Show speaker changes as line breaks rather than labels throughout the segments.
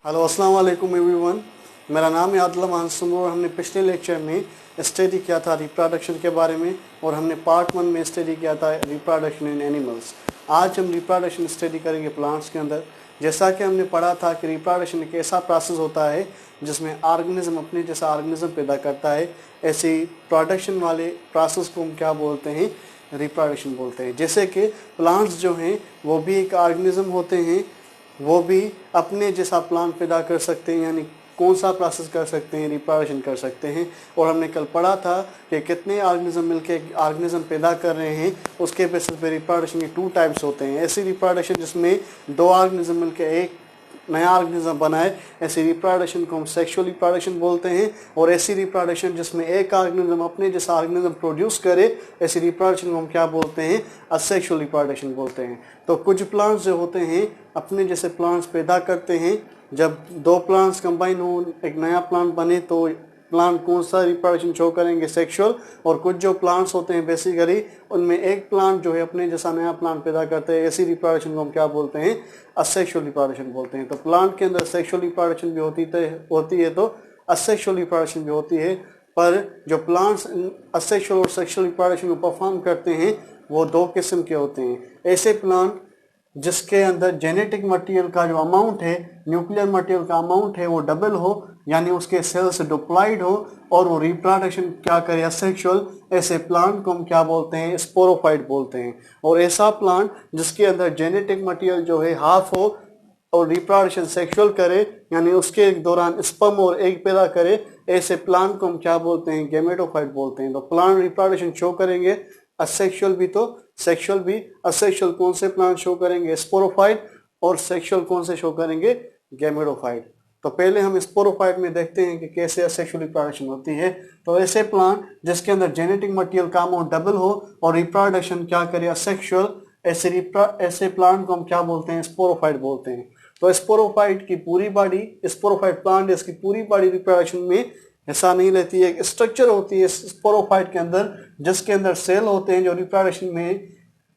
Hello अस्सलाम वालेकुम everyone. मेरा नाम है आदिल मानसूम और हमने पिछले लेक्चर में स्टडी किया था रिप्रोडक्शन के बारे में और हमने पार्ट 1 में स्टडी किया था रिप्रोडक्शन इन एनिमल्स। आज हम रिप्रोडक्शन स्टडी करेंगे प्लांट्स के अंदर। जैसा कि हमने पढ़ा था कि रिप्रोडक्शन एक ऐसा प्रोसेस होता है जिसमें ऑर्गेनिज्म अपने जैसा ऑर्गेनिज्म पैदा करता है। ऐसे प्रोडक्शन वाले प्रोसेस को हम क्या बोलते हैं? रिप्रोडक्शन बोलते हैं। जैसे कि प्लांट्स जो हैं वो भी एक ऑर्गेनिज्म होते हैं, वो भी अपने जैसा प्लांट पैदा कर सकते हैं, यानी कौन सा प्रोसेस कर सकते हैं? रिप्रोडक्शन कर सकते हैं। और हमने कल पढ़ा था कि कितने ऑर्गेनिज्म मिलकर ऑर्गेनिज्म पैदा कर रहे हैं, उसके बेसिस पे रिप्रोडक्शन के 2 टाइप्स होते हैं। ऐसी रिप्रोडक्शन जिसमें 2 ऑर्गेनिज्म मिलकर एक नया ऑर्गेनिज्म बनाए, ऐसी रिप्रोडक्शन को हम सेक्सुअल रिप्रोडक्शन बोलते हैं। और ऐसी रिप्रोडक्शन जिसमें एक ऑर्गेनिज्म अपने जैसा ऑर्गेनिज्म प्रोड्यूस करे, ऐसी रिप्रोडक्शन को हम क्या बोलते हैं? असेक्सुअल रिप्रोडक्शन बोलते हैं। तो कुछ प्लांट्स जो होते हैं अपने जैसे प्लांट्स पैदा करते हैं। जब 2 प्लांट्स कंबाइन हो एक नया प्लांट बने तो प्लांट कौन सा रिप्रोडक्शन शो करेंगे? सेक्सुअल। और कुछ जो प्लांट्स होते हैं बेसिकली उनमें एक प्लांट जो है अपने जैसा नया प्लांट पैदा करते हैं, ऐसी रिप्रोडक्शन को हम क्या बोलते हैं? असेक्सुअल रिप्रोडक्शन बोलते हैं। तो प्लांट के अंदर सेक्सुअल रिप्रोडक्शन भी होती है तो असेक्सुअल रिप्रोडक्शन भी होती है। पर जो प्लांट्स असेक्सुअल और सेक्सुअल रिप्रोडक्शन को परफॉर्म करते हैं वो 2 किस्म के होते हैं। ऐसे प्लांट जिसके अंदर जेनेटिक मटेरियल का जो अमाउंट है, न्यूक्लियर मटेरियल का अमाउंट है, वो डबल हो, यानी उसके सेल्स डिप्लॉयड हो और वो रिप्रोडक्शन क्या करे? असेक्सुअल। ऐसे प्लांट को हम क्या बोलते हैं? स्पोरोफाइट बोलते हैं। और ऐसा प्लांट जिसके अंदर जेनेटिक मटेरियल जो है हाफ हो और रिप्रोडक्शन सेक्सुअल करे, यानी उसके दौरान स्पर्म और एग पैदा करे, ऐसे प्लांट को हम क्या बोलते हैं? गैमेटोफाइट बोलते हैं। तो प्लांट रिप्रोडक्शन शो करेंगे, असेक्सुअल भी तो सेक्सुअल भी। असेक्सुअल कौन से प्लांट शो करेंगे? स्पोरोफाइट। और सेक्सुअल कौन से शो करेंगे? गैमेटोफाइट। तो पहले हम स्पोरोफाइट में देखते हैं कि कैसे असेक्सुअल रिप्रोडक्शन होती है। तो ऐसे प्लांट जिसके अंदर जेनेटिक मटेरियल का अमाउंट डबल हो और रिप्रोडक्शन क्या करे? असेक्सुअल, ऐसे प्लांट को हम क्या बोलते हैं? स्पोरोफाइट बोलते हैं। तो स्पोरोफाइट की पूरी बॉडी, स्पोरोफाइट प्लांट इसकी पूरी बॉडी रिप्रोडक्शन में हिस्सा नहीं लेती है। एक स्ट्रक्चर होती है स्पोरोफाइट के अंदर जिसके अंदर सेल होते हैं जो रिप्रोडक्शन में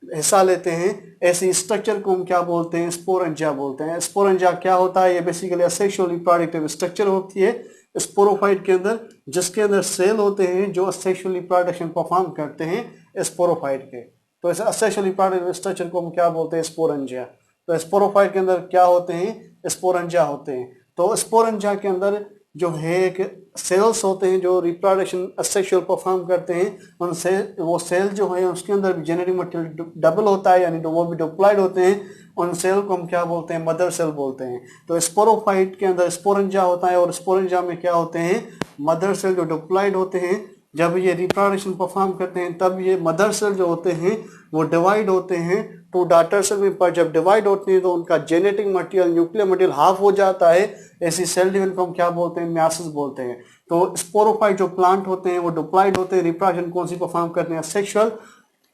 हिस्सा लेते हैं। ऐसी स्ट्रक्चर को हम क्या बोलते हैं? स्पोरेंजिया बोलते हैं। स्पोरेंजिया क्या होता है? ये बेसिकली असेक्सुअल रिप्रोडक्टिव स्ट्रक्चर होती है स्पोरोफाइट के अंदर, जिसके अंदर सेल होते हैं जो असेक्सुअल रिप्रोडक्शन परफॉर्म करते हैं स्पोरोफाइट के। तो इस असेक्सुअल रिप्रोडक्टिव स्ट्रक्चर को हम क्या बोलते हैं? स्पोरेंजिया। तो स्पोरोफाइट के अंदर क्या होते हैं? स्पोरेंजिया होते हैं। तो स्पोरेंजिया के अंदर जो है एक सेल्स होते हैं जो रिप्रोडक्शन असेक्सुअल परफॉर्म करते हैं। उनसे वो सेल जो है उसके अंदर भी जेनेटिक मटेरियल डबल होता है, यानी वो भी डिप्लॉयड होते हैं। उन सेल को हम क्या बोलते हैं? मदर सेल बोलते हैं। तो स्पोरोफाइट के अंदर स्पोरेंजिया होता है और स्पोरेंजिया में क्या होते हैं? मदर सेल जो डिप्लॉयड होते हैं। जब ये रिप्रोडक्शन परफॉर्म करते हैं तब ये मदर सेल जो होते हैं वो डिवाइड होते हैं 2 डॉटर सेल में। पर जब डिवाइड होते हैं तो उनका genetic material, nuclear material half हो जाता है। ऐसी सेल डिवीजन को हम क्या बोलते हैं? मियासिस बोलते हैं। तो स्पोरोफाइट जो प्लांट होते हैं वो डिप्लॉयड होते हैं, रिप्रोडक्शन कौन सी परफॉर्म करते हैं? सेक्सुअल।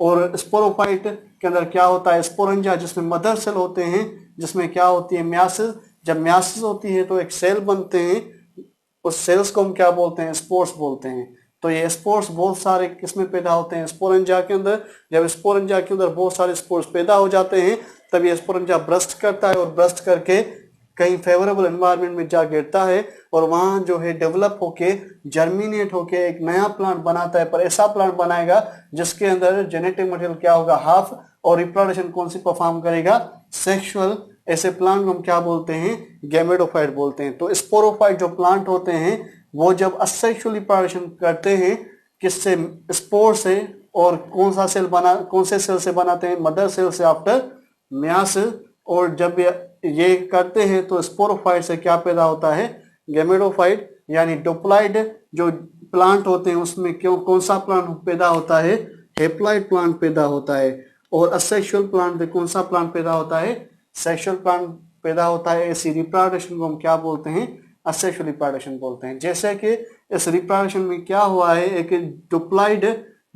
और स्पोरोफाइट के अंदर क्या होता है? स्पोरेंजिया, जिसमें मदर सेल होते हैं, जिसमें क्या होती है? मियासिस। जब मियासिस होती है तो एक सेल बनते हैं, उस सेल्स को हम क्या बोलते हैं? स्पोर्स बोलते हैं। तो ये स्पोर्स बहुत सारे किस्में पैदा होते हैं स्पोरेंजिया के अंदर। जब स्पोरेंजिया के अंदर बहुत सारे स्पोर्स पैदा हो जाते हैं तब ये स्पोरेंजिया ब्रस्ट करता है और ब्रस्ट करके कहीं फेवरेबल एनवायरनमेंट में जा गिरता है और वहाँ जो है डेवलप होके जर्मिनेट होके एक नया प्लांट बनाता है। पर ऐसा प्लांट बनाएगा जिसके अंदर जेनेटिक मटेरियल क्या होगा? हाफ। और रिप्रोडक्शन कौन सी परफॉर्म करेगा? सेक्सुअल। ऐसे प्लांट को हम क्या बोलते हैं? गैमेटोफाइट बोलते हैं। तो स्पोरोफाइट जो प्लांट होते हैं वो जब असेक्सुअल रिप्रोडक्शन करते हैं किससे? स्पोर से। और कौन से सेल से बनाते हैं? मदर सेल से आफ्टर मियासिस। और जब ये करते हैं तो स्पोरोफाइट से क्या पैदा होता है? गैमेटोफाइट, यानी डिप्लॉयड जो प्लांट होते हैं उसमें कौन सा प्लांट पैदा होता है? हेप्लॉयड प्लांट पैदा होता है। और असेक्सुअल प्लांट में कौन सा प्लांट पैदा होता है? सेक्सुअल प्लांट पैदा होता है। ऐसी रिप्रोडक्शन को हम क्या बोलते हैं? असेक्सुअल रिप्रोडक्शन बोलते हैं। जैसे कि इस रिप्रोडक्शन में क्या हुआ है, एक डिप्लॉयड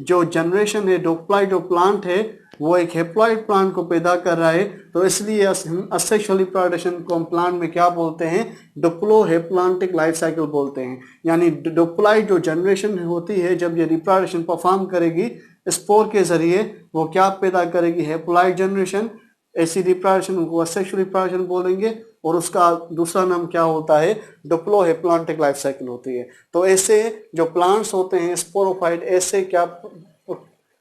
जो जनरेशन है, डिप्लॉयड जो प्लांट है वो एक हेप्लॉयड प्लांट को पैदा कर रहा है। तो इसलिए असेक्सुअल रिप्रोडक्शन को हम प्लांट में क्या बोलते हैं? डिप्लो हेप्लांटिक लाइफ साइकिल बोलते हैं। यानी डिप्लॉयड जो जनरेशन होती है जब ये रिप्रोडक्शन परफॉर्म करेगी स्पोर के जरिए, वो क्या पैदा करेगी? Haploid generation. ऐसी रिप्रोडक्शन को असेक्सुअल रिप्रोडक्शन बोलेंगे। और उसका दूसरा नाम क्या होता है, डिप्लोहेप्लांटिक लाइफ साइकिल होती है। तो ऐसे जो प्लांट्स होते हैं स्पोरोफाइट, ऐसे क्या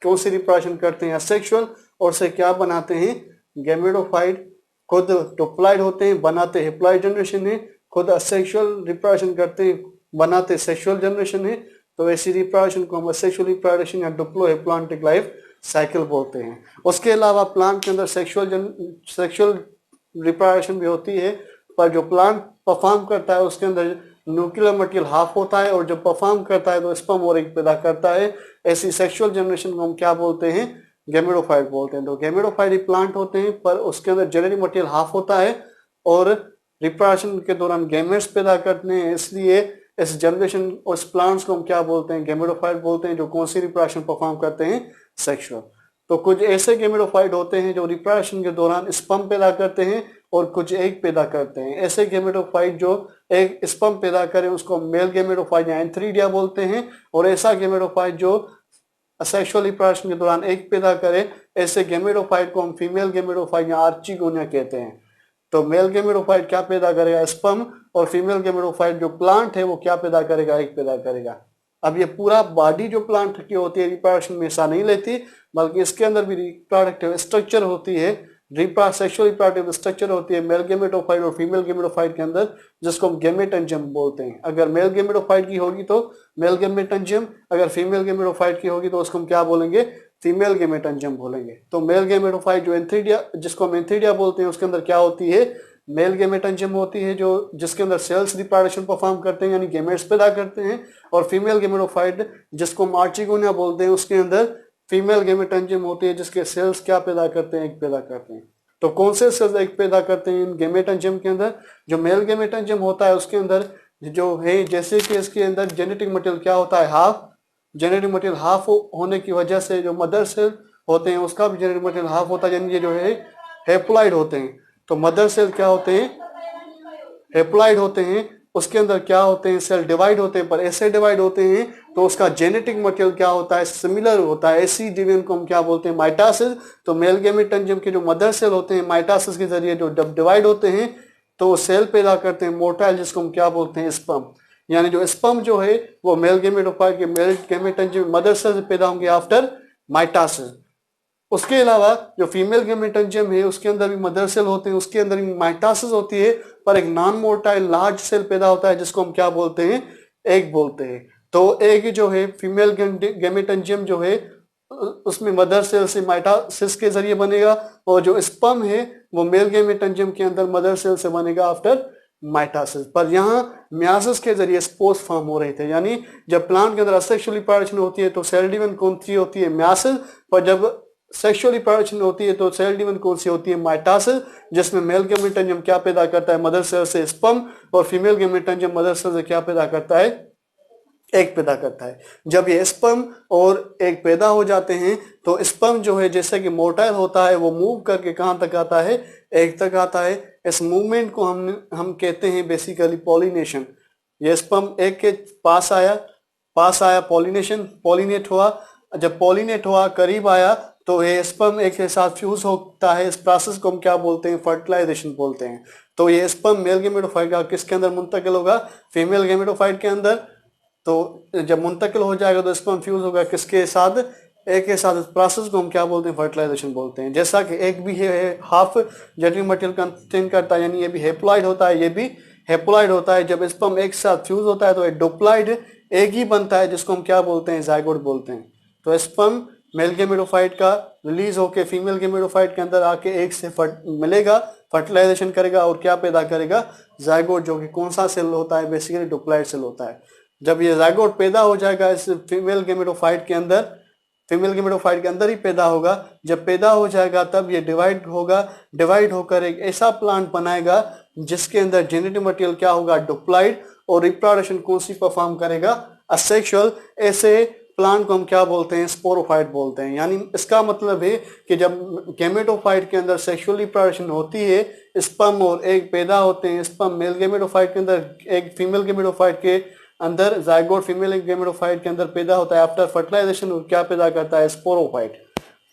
कौन सी रिप्रोडक्शन करते हैं, असेक्सुअल, और से क्या बनाते हैं, गैमेटोफाइट। खुद डिप्लॉइड होते हैं, बनाते हेप्लॉइड जनरेशन है, खुद असेक्सुअल रिप्रोडक्शन करते हैं, बनाते सेक्सुअल जनरेशन है। तो ऐसी रिप्रोडक्शन को हम असेक्सुअल रिप्रोडक्शन या डिप्लोहेप्लांटिक लाइफ साइकिल बोलते हैं। उसके अलावा प्लांट के अंदर सेक्सुअल रिप्रोडक्शन भी होती है, पर जो प्लांट परफॉर्म करता है उसके अंदर न्यूक्लियर मटेरियल हाफ होता है, और जब परफॉर्म करता है तो स्पर्म और एग पैदा करता है। ऐसी सेक्सुअल जनरेशन को हम क्या बोलते हैं, गैमेटोफाइट बोलते हैं। तो गैमेटोफाइट प्लांट होते हैं, पर उसके अंदर जेनेटिक मटेरियल हाफ होता है और रिप्रोडक्शन के दौरान गैमेट्स पैदा करते हैं, इसलिए इस जनरेशन और इस प्लांट्स को हम क्या बोलते हैं, गैमेटोफाइट बोलते हैं, जो कौन सी रिप्रोडक्शन परफॉर्म करते हैं, सेक्सुअल। तो कुछ ऐसे गैमेटोफाइट होते हैं जो रिप्रोडक्शन के दौरान स्पर्म पैदा करते हैं और कुछ एग पैदा करते हैं। ऐसे गैमेटोफाइट जो एक स्पर्म पैदा करें उसको मेल गैमेटोफाइट या एंथ्रीडिया बोलते हैं, और ऐसा गैमेटोफाइट जो असेक्सुअल रिप्रोडक्शन के दौरान एग पैदा करे, ऐसे गैमेटोफाइट को हम फीमेल गैमेटोफाइट या आर्चिगोनिया कहते हैं। तो मेल गैमेटोफाइट क्या पैदा करेगा, स्पर्म, और फीमेल गैमेटोफाइट जो प्लांट है वो क्या पैदा करेगा, एग पैदा करेगा। अब ये पूरा बॉडी जो प्लांट की होती है रिप्रोडक्शन में हिस्सा नहीं लेती, बल्कि इसके अंदर भी रिप्रोडक्टिव स्ट्रक्चर होती है, सेक्सुअल रिप्रोडक्टिव स्ट्रक्चर होती है मेल गैमेटोफाइट और फीमेल गैमेटोफाइट के अंदर, जिसको हम गैमेटंजियम बोलते हैं। अगर मेल गैमेटोफाइट की होगी तो मेल गैमेटंजियम, अगर फीमेल गैमेटोफाइट की होगी तो उसको हम क्या बोलेंगे, फीमेल गैमेटंजियम बोलेंगे। तो मेल गैमेटोफाइट जो एंथ्रीडिया, जिसको हम एंथ्रीडिया बोलते हैं, उसके अंदर क्या होती है, मेल गैमेटंजियम होती है, जो जिसके अंदर सेल्स रिप्रोडक्शन परफॉर्म करते हैं यानी गैमेट्स पैदा करते हैं, और फीमेल गैमेटोफाइट जिसको हम आर्चिगोनिया बोलते हैं, उसके अंदर फीमेल गैमेटंजियम होती है, जिसके सेल्स क्या पैदा करते हैं, एग पैदा करते हैं। तो कौन से सेल्स एग पैदा करते हैं इन गैमेटंजियम के अंदर, जो मेल गैमेटंजियम होता है उसके अंदर जो है, जैसे कि इसके अंदर जेनेटिक मटेरियल क्या होता है, हाफ। जेनेटिक मटेरियल हाफ होने की वजह से जो मदर सेल होते हैं उसका भी जेनेटिक मटेरियल हाफ होता है, यानी ये जो है हेप्लॉइड होते हैं। तो मदर सेल क्या होते हैं, हेप्लॉइड होते हैं, उसके अंदर क्या होते हैं, सेल डिवाइड होते हैं, पर ऐसे डिवाइड होते हैं तो उसका जेनेटिक मटेरियल क्या होता है, सिमिलर होता है। ऐसी डिवीजन को हम क्या बोलते हैं, माइटासिस। तो मेल गैमेटंजियम के जो मदर सेल होते हैं माइटासिस के जरिए जो डिवाइड होते हैं तो सेल पैदा करते हैं मोटाइल, जिसको हम क्या बोलते हैं, स्पर्म। यानी जो स्पर्म जो है वो मेल गैमेटोफाइट के मेल गैमेटंजियम मदर सेल से पैदा होंगे आफ्टर माइटासिस। उसके अलावा जो फीमेल गैमेटंजियम है उसके अंदर भी मदर सेल होते हैं, उसके अंदर भी माइटासिस होती है, पर एक नॉन मोटाइल लार्ज सेल पैदा होता है, जिसको हम क्या बोलते हैं, एग बोलते हैं। तो एग जो है फीमेल गैमेटंजियम जो है उसमें मदर सेल से माइटासिस के जरिए बनेगा, और जो स्पर्म है वो मेल गैमेटंजियम के अंदर मदर सेल से बनेगा आफ्टर माइटासिस। पर यहाँ मियासिस के जरिए स्पोर्स फॉर्म हो रहे थे, यानी जब प्लांट के अंदर असेक्सुअल रिप्रोडक्शन होती है तो सेल डिवीजन कौन सी होती है, मियासिस। पर जब सेक्सुअल रिप्रोडक्शन होती है तो सेल डिवीजन कौन सी होती है, माइटासिस, जिसमें मेल गैमेटंजियम क्या पैदा करता है, मदर सेल से स्पर्म, और फीमेल गैमेटंजियम मदर सेल से क्या पैदा करता है, एग पैदा करता है। जब ये स्पर्म और एग पैदा हो जाते हैं तो स्पर्म जो है जैसे कि मोटाइल होता है वो मूव करके कहाँ तक आता है, एग तक आता है। इस मूवमेंट को हम कहते हैं बेसिकली पॉलिनेशन। ये स्पर्म एग के पास आया पॉलिनेट हुआ। जब पॉलिनेट हुआ करीब आया तो ये स्पर्म एक के साथ फ्यूज होता है। इस प्रोसेस को हम क्या बोलते हैं, फर्टिलाइजेशन बोलते हैं। तो ये स्पर्म मेल गैमेटोफाइट का किसके अंदर मुंतकिल होगा, फीमेल गैमेटोफाइट के अंदर। तो जब मुंतकिल हो जाएगा तो स्पर्म फ्यूज होगा किसके साथ, एग के साथ। इस प्रोसेस को हम क्या बोलते हैं, फर्टिलाइजेशन बोलते हैं। जैसा कि एग भी है हाफ जेनेटिक मटेरियल कंटेन करता है, यानी ये भी हेप्लॉइड होता है, ये भी हेप्लॉइड होता है। जब स्पर्म एक साथ फ्यूज होता है तो एक डिप्लॉइड एग ही बनता है, जिसको हम क्या बोलते हैं, जायगोट बोलते हैं। तो स्पर्म मेल गैमेटोफाइट का रिलीज होकर फीमेल गैमेटोफाइट के अंदर आके एग से मिलेगा, फर्टिलाइजेशन करेगा और क्या पैदा करेगा, जायगोट, जो कि कौन सा सेल होता है, बेसिकली डिप्लॉइड सेल होता है। जब ये जायगोट पैदा हो जाएगा इस फीमेल गैमेटोफाइट के अंदर ही पैदा होगा। जब पैदा हो जाएगा तब ये डिवाइड होगा, डिवाइड होकर एक ऐसा प्लांट बनाएगा जिसके अंदर जेनेटिक मटेरियल क्या होगा, डिप्लॉइड, और रिप्रोडक्शन कौन सी परफॉर्म करेगा, असेक्सुअल। ऐसे प्लांट को हम क्या बोलते हैं, स्पोरोफाइट बोलते हैं। यानी इसका मतलब है कि जब गैमेटोफाइट के अंदर सेक्सुअल रिप्रोडक्शन होती है, स्पर्म और एग पैदा होते हैं। स्पर्म मेल गैमेटोफाइट के अंदर, एग फीमेल गैमेटोफाइट के अंदर, जायगोट फीमेल गैमेटोफाइट के अंदर पैदा होता है आफ्टर फर्टिलाइजेशन, और क्या पैदा करता है, स्पोरोफाइट।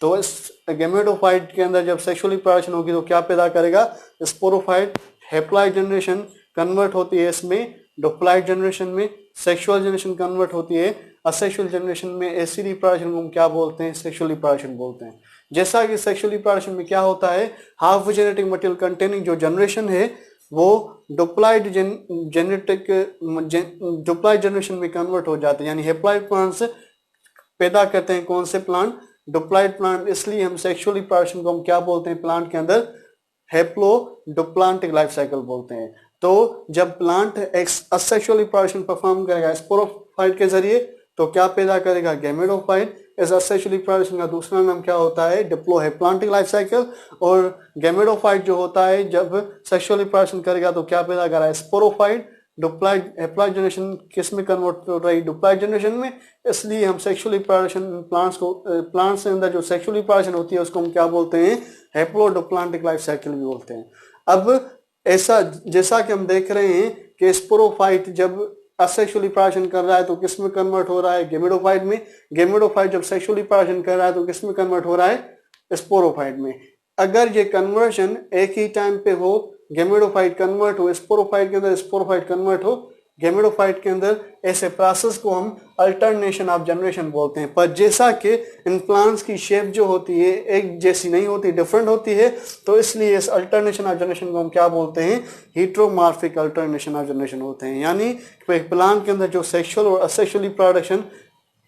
तो इस गैमेटोफाइट के अंदर जब सेक्सुअल रिप्रोडक्शन होगी तो क्या पैदा करेगा, स्पोरोफाइट। हैप्लॉइड जनरेशन कन्वर्ट होती है इसमें डिप्लॉइड जनरेशन में, सेक्सुअल जनरेशन कन्वर्ट होती है असेक्सुअल जनरेशन में। ऐसी रिप्रोडक्शन को हम क्या बोलते हैं? सेक्सुअल रिप्रोडक्शन बोलते हैं। जैसा कि सेक्सुअल रिप्रोडक्शन में क्या होता है, हाफ जेनेटिक मटेरियल कंटेनिंग जो जनरेशन है वो डिप्लॉइड जनरेशन में कन्वर्ट हो जाते हैं, यानी हैप्लॉइड प्लांट्स पैदा करते हैं। कौन से प्लांट? Diploid plant. इसलिए हम सेक्सुअल रिप्रोडक्शन को हम क्या बोलते हैं? प्लांट के अंदर हैप्लोडिप्लांटिक लाइफ साइकिल बोलते हैं। तो जब प्लांट असेक्सुअल रिप्रोडक्शन परफॉर्म करेगा स्पोरोफाइट के जरिए तो क्या पैदा करेगा? गैमेटोफाइट। इस असेक्सुअल रिप्रोडक्शन का दूसरा नाम क्या होता है? डिप्लोहैप्लांटिक लाइफ साइकिल। और गैमेटोफाइट जो होता है जब सेक्सुअल रिप्रोडक्शन करेगा तो क्या पैदा कर रहा है? स्पोरोफाइट। हैप्लॉइड जनरेशन किस में कन्वर्ट हो रही है? डिप्लॉइड जनरेशन में। इसलिए हम सेक्सुअल रिप्रोडक्शन प्लांट्स के अंदर जो सेक्सुअल रिप्रोडक्शन होती है उसको हम क्या बोलते हैं? हैप्लोडिप्लांटिक लाइफ साइकिल भी बोलते हैं। अब ऐसा जैसा कि हम देख रहे हैं कि स्पोरोफाइट जब असेक्सुअल रिप्रोडक्शन कर रहा है तो किस में कन्वर्ट हो रहा है? गैमेटोफाइट में। गैमेटोफाइट जब सेक्सुअल रिप्रोडक्शन कर रहा है तो किस में कन्वर्ट हो रहा है? स्पोरोफाइट में। अगर ये कन्वर्शन एक ही टाइम पे हो, गैमेटोफाइट कन्वर्ट हो स्पोरोफाइट के अंदर, स्पोरोफाइट कन्वर्ट हो गैमेटोफाइट के अंदर, ऐसे प्रोसेस को हम अल्टरनेशन ऑफ जनरेशन बोलते हैं। पर जैसा कि इन प्लांट्स की शेप जो होती है एक जैसी नहीं होती, डिफरेंट होती है, तो इसलिए इस अल्टरनेशन ऑफ जनरेशन को हम क्या बोलते हैं? हेटेरोमॉर्फिक अल्टरनेशन ऑफ जनरेशन होते हैं। यानी एक प्लांट के अंदर जो सेक्सुअल और असेक्सुअल रिप्रोडक्शन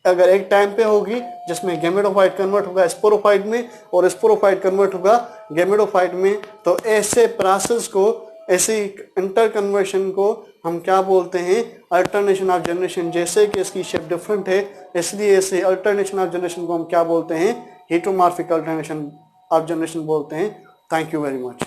अगर एक टाइम पे होगी जिसमें गैमेटोफाइट कन्वर्ट होगा स्पोरोफाइट में और स्पोरोफाइट कन्वर्ट होगा गैमेटोफाइट में, तो ऐसे प्रोसेस को, ऐसे इंटर कन्वर्शन को हम क्या बोलते हैं? Alternation of generation. जैसे कि इसकी शेप डिफरेंट है इसलिए ऐसे अल्टरनेशन ऑफ जनरेशन को हम क्या बोलते हैं? हेटेरोमॉर्फिक अल्टरनेशन ऑफ जनरेशन बोलते हैं। Thank you very much.